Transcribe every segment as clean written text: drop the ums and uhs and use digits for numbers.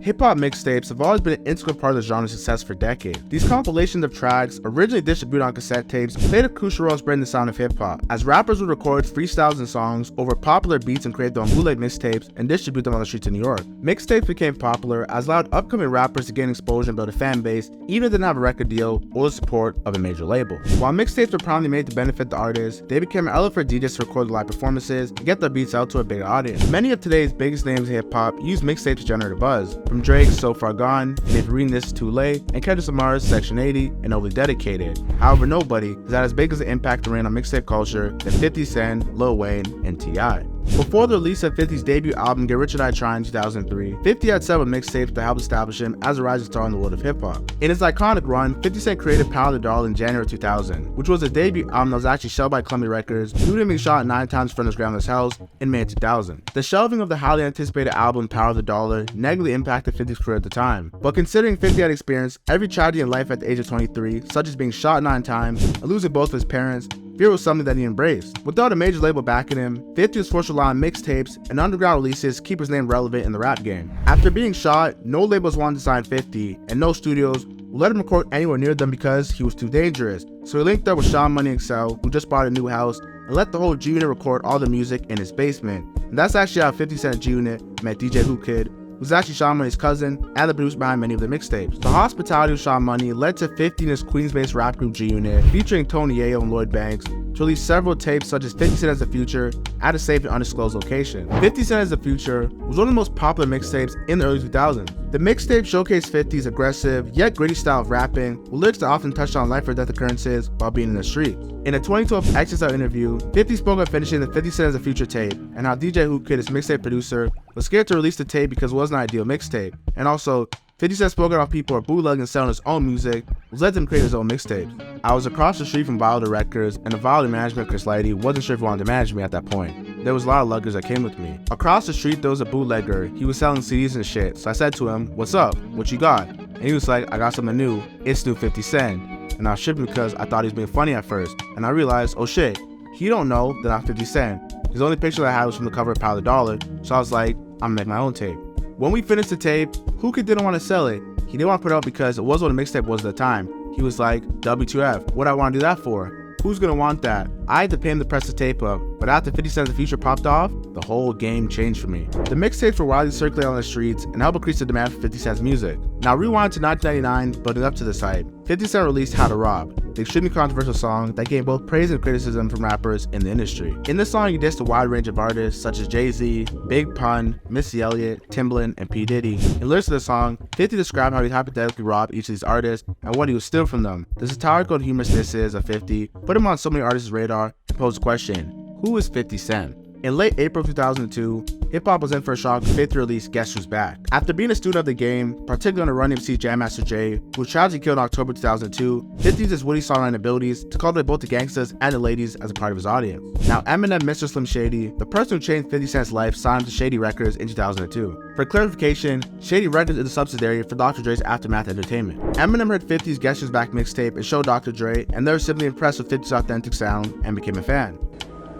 Hip-hop mixtapes have always been an integral part of the genre's success for decades. These compilations of tracks, originally distributed on cassette tapes, played a crucial role in spreading the sound of hip-hop, as rappers would record freestyles and songs over popular beats and create their own bootleg mixtapes and distribute them on the streets of New York. Mixtapes became popular as allowed upcoming rappers to gain exposure and build a fan base, even if they didn't have a record deal or the support of a major label. While mixtapes were prominently made to benefit the artists, they became an outlet for DJs to record live performances and get their beats out to a bigger audience. Many of today's biggest names in hip-hop use mixtapes to generate a buzz, from Drake's So Far Gone, and If Reading This Is Too Late, and Kendrick Lamar's Section 80, and Overly Dedicated. However, nobody has had as big as an impact to reign on mixtape culture than 50 Cent, Lil Wayne, and T.I. Before the release of 50's debut album Get Rich or Die Trying in 2003, 50 had several mixtapes to help establish him as a rising star in the world of hip-hop. In his iconic run, 50 Cent created Power of the Dollar in January 2000, which was a debut album that was actually shelved by Columbia Records due to him being shot 9 times in front of his grandmother's house in May 2000. The shelving of the highly anticipated album Power of the Dollar negatively impacted 50's career at the time, but considering 50 had experienced every tragedy in life at the age of 23, such as being shot 9 times and losing both of his parents, fear was something that he embraced. Without a major label backing him, 50 was forced to rely on mixtapes and underground releases to keep his name relevant in the rap game. After being shot, no labels wanted to sign 50, and no studios would let him record anywhere near them because he was too dangerous. So he linked up with Sean Money XL, who just bought a new house, and let the whole G Unit record all the music in his basement. And that's actually how 50 Cent G Unit met DJ Who Kid, who's actually Sean Money's cousin and the producer behind many of the mixtapes. The hospitality of Sean Money led to 50 and his Queens-based rap group G Unit, featuring Tony Yayo and Lloyd Banks, to release several tapes such as 50 Cent As The Future at a safe and undisclosed location. 50 Cent As The Future was one of the most popular mixtapes in the early 2000s. The mixtape showcased 50's aggressive yet gritty style of rapping, with lyrics that often touched on life or death occurrences while being in the streets. In a 2012 XSL interview, 50 spoke about finishing the 50 Cent As The Future tape and how DJ Who Kid, his mixtape producer, was scared to release the tape because it wasn't an ideal mixtape. And also, 50 Cent spoke about people are bootlegging and selling his own music, which led him to create his own mixtapes. I was across the street from Wilder Records, and the Wilder management, Chris Lighty, wasn't sure if he wanted to manage me at that point. There was a lot of luggers that came with me. Across the street, there was a bootlegger. He was selling CDs and shit, so I said to him, "What's up? What you got?" And he was like, "I got something new. It's new 50 Cent. And I shipped him because I thought he was being funny at first. And I realized, oh shit, he don't know that I'm 50 Cent. His only picture that I had was from the cover of Power of the Dollar, so I was like, I'm gonna make my own tape. When we finished the tape, Who Kid didn't want to sell it. He didn't want to put it out because it was what a mixtape was at the time. He was like, W2F, what do I want to do that for? Who's gonna want that? I had to pay him to press the tape up, but after 50 Cent As The Future popped off, the whole game changed for me. The mixtapes were widely circulated on the streets and helped increase the demand for 50 Cent's music. Now rewind to 1999, building up to this hype. 50 Cent released How to Rob, the extremely controversial song that gained both praise and criticism from rappers in the industry. In this song, he dissed a wide range of artists such as Jay-Z, Big Pun, Missy Elliott, Timbaland, and P. Diddy. In lyrics of the song, 50 described how he'd hypothetically rob each of these artists and what he would steal from them. The satirical and humorous disses of 50 put him on so many artists' radar and posed the question, who is 50 Cent? In late April 2002, hip-hop was in for a shock with 50 released Guess Who's Back. After being a student of the game, particularly on the Run DMC Jam Master Jay, who was tragically killed in October 2002, 50 used his witty songwriting abilities to cultivate both the gangsters and the ladies as a part of his audience. Now Eminem, Mr. Slim Shady, the person who changed 50 Cent's life, signed to Shady Records in 2002. For clarification, Shady Records is a subsidiary for Dr. Dre's Aftermath Entertainment. Eminem heard 50's Guess Who's Back mixtape and showed Dr. Dre, and they were simply impressed with 50's authentic sound and became a fan.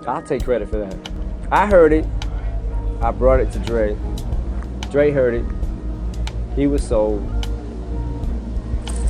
I'll take credit for that. I heard it, I brought it to Dre. Dre heard it, he was sold,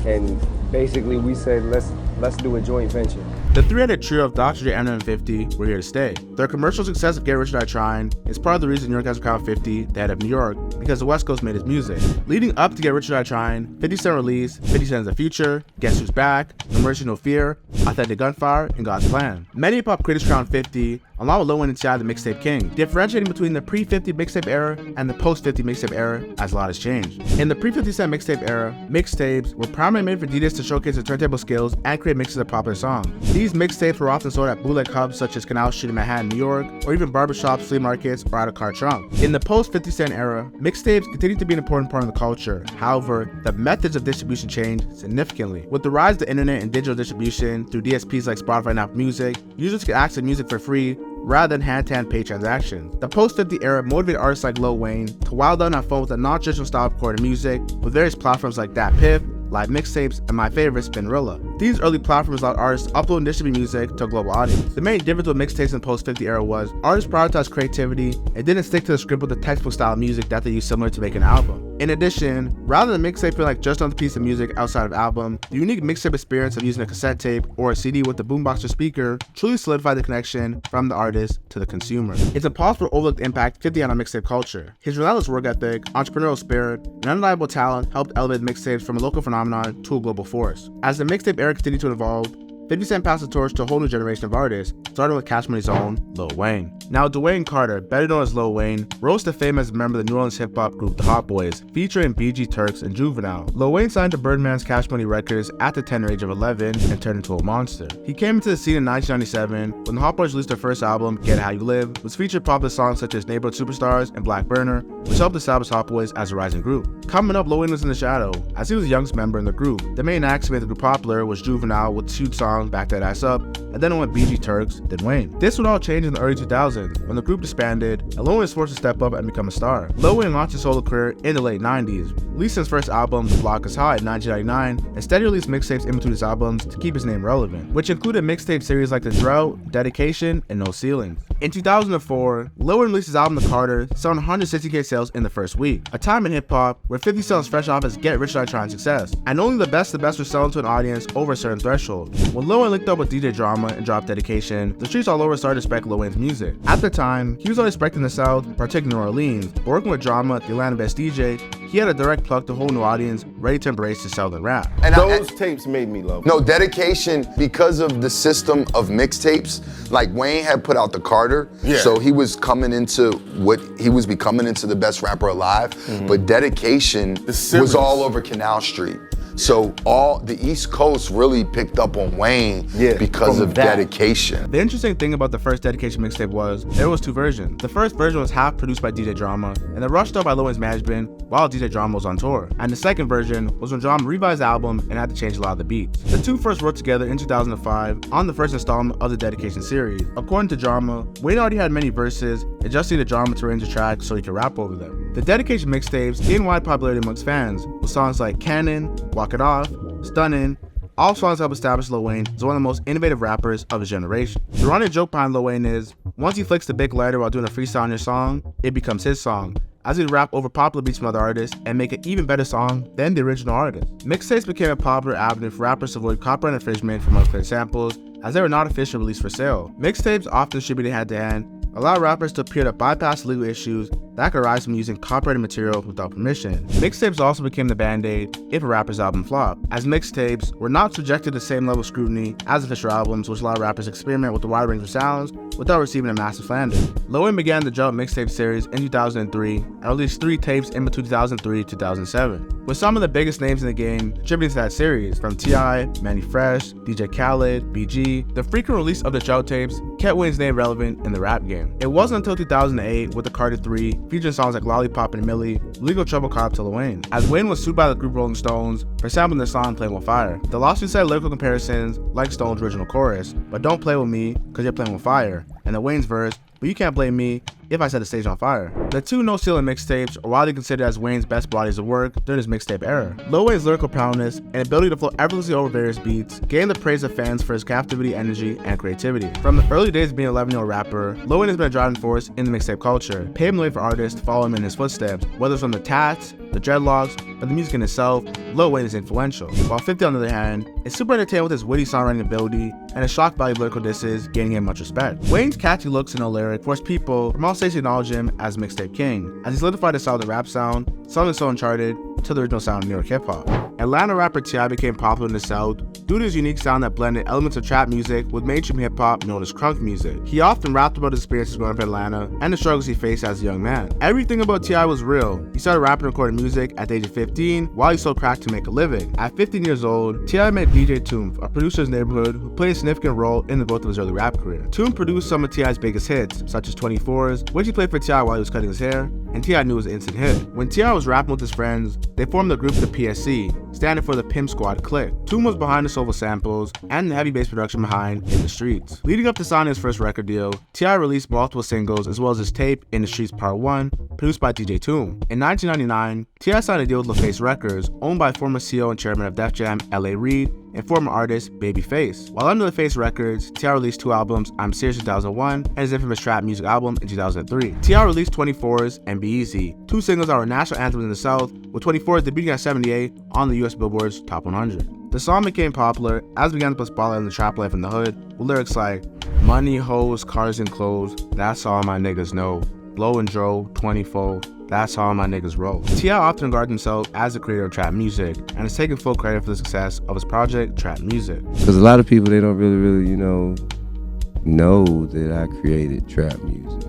and basically we said let's do a joint venture. The three-headed trio of Dr. Dre, Eminem, and 50 were here to stay. Their commercial success of Get Rich or Die Trying is part of the reason New York has become 50, the head of New York, because the West Coast made his music. Leading up to Get Rich or Die Trying, 50 Cent released 50 Cent As The Future, Guess Who's Back, No Mercy No Fear, Authentic Gunfire, and God's Plan. Many hip-hop critics crowned 50, along with Lil Wayne and T.I., the mixtape king, differentiating between the pre-50 mixtape era and the post-50 mixtape era, as a lot has changed. In the pre-50 Cent mixtape era, mixtapes were primarily made for DJs to showcase their turntable skills and create mixes of popular songs. These mixtapes were often sold at bootleg hubs such as Canal Street in Manhattan, New York, or even barbershops, flea markets, or out-of-car trunk. In the post-50 Cent era, mixtapes continued to be an important part of the culture. However, the methods of distribution changed significantly. With the rise of the internet and digital distribution through DSPs like Spotify and Apple Music, users could access music for free rather than hand-to-hand pay transactions. The post-50 era motivated artists like Lil Wayne to wild out on phone with a non-traditional style of recording music with various platforms like Dat Piff, Live Mixtapes, and my favorite, Spinrilla. These early platforms allowed artists to upload and distribute music to a global audience. The main difference with mixtapes in the post-50 era was artists prioritized creativity and didn't stick to the script with the textbook style of music that they used similar to make an album. In addition, rather than mixtape feeling like just another piece of music outside of album, the unique mixtape experience of using a cassette tape or a CD with a boombox or speaker truly solidified the connection from the artist to the consumer. It's impossible to overlook the impact 50 had on mixtape culture. His relentless work ethic, entrepreneurial spirit, and undeniable talent helped elevate mixtapes from a local phenomenon to a global force. As the mixtape era continued to evolve, 50 Cent passed the torch to a whole new generation of artists, starting with Cash Money's own Lil Wayne. Now, Dwayne Carter, better known as Lil Wayne, rose to fame as a member of the New Orleans hip-hop group The Hot Boys, featuring BG Turks and Juvenile. Lil Wayne signed to Birdman's Cash Money Records at the tender age of 11 and turned into a monster. He came into the scene in 1997 when The Hot Boys released their first album, Get It How You Live, which featured popular songs such as Neighborhood Superstars and Black Burner, which helped establish Hot Boys as a rising group. Coming up, Lil Wayne was in the shadow, as he was the youngest member in the group. The main act to make the group popular was Juvenile with two songs, Back That Ass Up, and then it went BG Turks, then Wayne. This would all change in the early 2000s when the group disbanded and Lil Wayne was forced to step up and become a star. Lil Wayne launched his solo career in the late 90s, released his first album, The Block Is Hot, in 1999, and steadily released mixtapes in between his albums to keep his name relevant, which included mixtape series like The Drought, Dedication, and No Ceilings. In 2004, Lil Wayne released his album The Carter, selling 160K sales in the first week, a time in hip-hop where 50 Cent was fresh off his Get Rich or Die Trying success, and only the best were selling to an audience over a certain threshold. When Lil Wayne linked up with DJ Drama and dropped Dedication, the streets all over started to respect Lil Wayne's music. At the time, he was already respected in the South, particularly New Orleans, but working with Drama, the Atlanta best DJ, he had a direct plug to a whole new audience, ready to embrace the Southern rap. And those tapes made me love it. No, Dedication, because of the system of mixtapes, like Wayne had put out The Carter, so he was coming into the best rapper alive, but Dedication was all over Canal Street. So all the East Coast really picked up on Wayne because of Dedication. The interesting thing about the first Dedication mixtape was there was two versions. The first version was half produced by DJ Drama and then rushed up by Lil Wayne's management while DJ Drama was on tour. And the second version was when Drama revised the album and had to change a lot of the beats. The two first worked together in 2005 on the first installment of the Dedication series. According to Drama, Wayne already had many verses and just needed Drama to arrange the tracks so he could rap over them. The Dedication mixtapes gained wide popularity amongst fans, with songs like Cannon, Walk It Off, Stunnin', all songs help establish Lil Wayne as one of the most innovative rappers of his generation. The running joke behind Lil Wayne is, once he flicks the big lighter while doing a freestyle on your song, it becomes his song, as he'd rap over popular beats from other artists and make an even better song than the original artist. Mixtapes became a popular avenue for rappers to avoid copyright infringement from unclear samples, as they were not officially released for sale. Mixtapes, often distributed hand-to-hand, allow rappers to appear to bypass legal issues that could arise from using copyrighted material without permission. Mixtapes also became the band-aid if a rapper's album flopped, as mixtapes were not subjected to the same level of scrutiny as official albums, which allowed rappers to experiment with a wide range of sounds without receiving a massive slander. Lil Wayne began the Jump mixtape series in 2003 and released 3 tapes in between 2003 to 2007, with some of the biggest names in the game contributing to that series, from T.I., Manny Fresh, DJ Khaled, BG. The frequent release of the Drought tapes kept Wayne's name relevant in the rap game. It wasn't until 2008 with the Carter 3, featuring songs like Lollipop and Millie, legal trouble caught up to Lil Wayne, as Wayne was sued by the group Rolling Stones for sampling their song Playing With Fire. The lawsuit said lyrical comparisons like Stone's original chorus, but don't play with me cause you're playing with fire, and the Wayne's verse, but you can't blame me if I set the stage on fire. The two No Ceiling mixtapes are widely considered as Wayne's best bodies of work during his mixtape era. Lil Wayne's lyrical prowess and ability to flow effortlessly over various beats gained the praise of fans for his captivity, energy, and creativity. From the early days of being an 11-year-old rapper, Lil Wayne has been a driving force in the mixtape culture, paving the way for artists to follow him in his footsteps. Whether it's from the tats, the dreadlocks, or the music in itself, Lil Wayne is influential. While 50, on the other hand, is super entertaining with his witty songwriting ability and his shock value lyrical disses gaining him much respect. Wayne's catchy looks and no lyric forced people from all states to acknowledge him as Mixtape King, as he solidified his solid rap sound, something so uncharted to the original sound of New York hip-hop. Atlanta rapper T.I. became popular in the South due to his unique sound that blended elements of trap music with mainstream hip-hop known as crunk music. He often rapped about his experiences growing up in Atlanta and the struggles he faced as a young man. Everything about T.I. was real. He started rapping and recording music at the age of 15 while he sold crack to make a living. At 15 years old, T.I. met DJ Toomph, a producer in his neighborhood who played a significant role in the growth of his early rap career. Toomph produced some of T.I.'s biggest hits, such as 24s, which he played for T.I. while he was cutting his hair, and T.I. knew it was an instant hit. When T.I. was rapping with his friends, they formed the group the PSC, standing for the Pimp Squad Clique. Toomph was behind the soulful samples and the heavy bass production behind In the Streets. Leading up to signing his first record deal, T.I. released multiple singles as well as his tape In the Streets Part 1, produced by DJ Toomph. In 1999, T.I. signed a deal with LaFace Records, owned by former CEO and chairman of Def Jam, L.A. Reid, and former artist Babyface. While under the Face Records, T.I. released 2 albums, I'm Serious in 2001 and his infamous trap music album in 2003. T.I. released 24's and Be Easy, 2 singles that were national anthems in the South, with 24's debuting at 78 on the US Billboard's Top 100. The song became popular as it began to put spotlight on the trap life in the hood, with lyrics like, money, hoes, cars, and clothes, that's all my niggas know. Blow and dro, 24, that's how my niggas roll. T.I. often regards himself as the creator of trap music and has taken full credit for the success of his project, Trap Music. Because a lot of people, they don't really, know that I created trap music.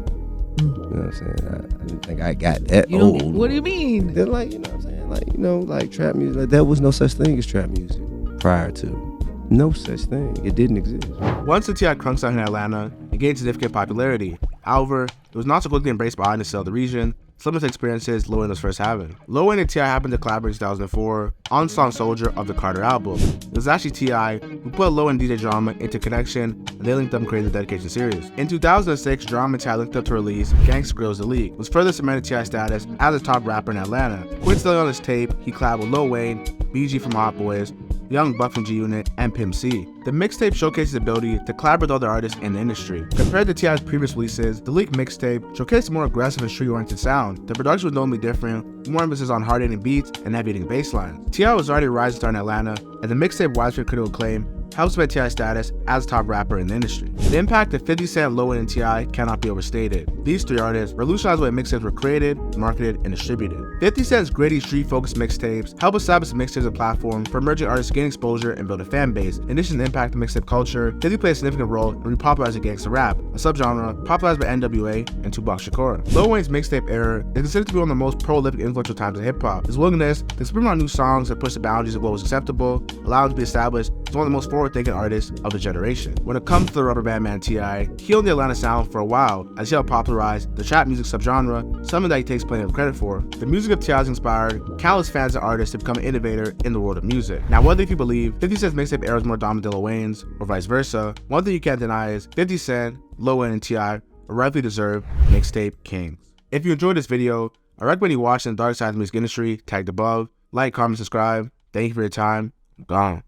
You know what I'm saying? I didn't think I got that old. What do you mean? They're like, you know what I'm saying? Like trap music. Like, there was no such thing as trap music prior to. No such thing. It didn't exist. Once the T.I. crunk sound in Atlanta, it gained significant popularity. However, it was not so quickly embraced by artists of the region, similar to experiences Lil Wayne was first having. Lil Wayne and T.I. happened to collaborate in 2004 on the song Soldier of the Carter album. It was actually T.I. who put Lil and DJ Drama into connection, and they linked up and created the Dedication series. In 2006, Drama and T.I. linked up to release Gangsta Grills the League, which further cemented T.I.'s status as a top rapper in Atlanta. Coincidentally on this tape, he collabed with Lil Wayne, BG from Hot Boys, Young Buck from G Unit, and Pimp C. The mixtape showcased his ability to collaborate with other artists in the industry. Compared to T.I.'s previous releases, the Leak mixtape showcased a more aggressive and street-oriented sound. The production was notably different, with more emphasis on hard-hitting beats and heavy-hitting bass lines. T.I. was already a rising star in Atlanta, and the mixtape widespread critical acclaim helps cement T.I.'s status as a top rapper in the industry. The impact of 50 Cent, Lil Wayne, and T.I. cannot be overstated. These 3 artists revolutionized the way mixtapes were created, marketed, and distributed. 50 Cent's gritty, street-focused mixtapes help establish the mixtape as a platform for emerging artists to gain exposure and build a fan base. In addition to the impact of mixtape culture, 50 played a significant role in repopularizing gangsta rap, a subgenre popularized by NWA and Tupac Shakur. Lil Wayne's mixtape era is considered to be one of the most prolific and influential times in hip-hop. His willingness to experiment on new songs and push the boundaries of what was acceptable, allowed him to be established as one of the most forward-thinking artists of the generation. When it comes to the Rubber Band Man T.I., he owned the Atlanta sound for a while as he helped popularize the trap music subgenre, something that he takes plenty of credit for. The music of T.I. has inspired countless fans and artists to become an innovator in the world of music. Now, whether if you believe 50 Cent's mixtape era is more dominant than Lil Wayne's, or vice versa, one thing you can't deny is 50 Cent, Lil Wayne, and T.I. are rightfully deserved mixtape kings. If you enjoyed this video, I recommend you watch the Dark Side of the music industry tagged above. Like, comment, subscribe. Thank you for your time. I'm gone.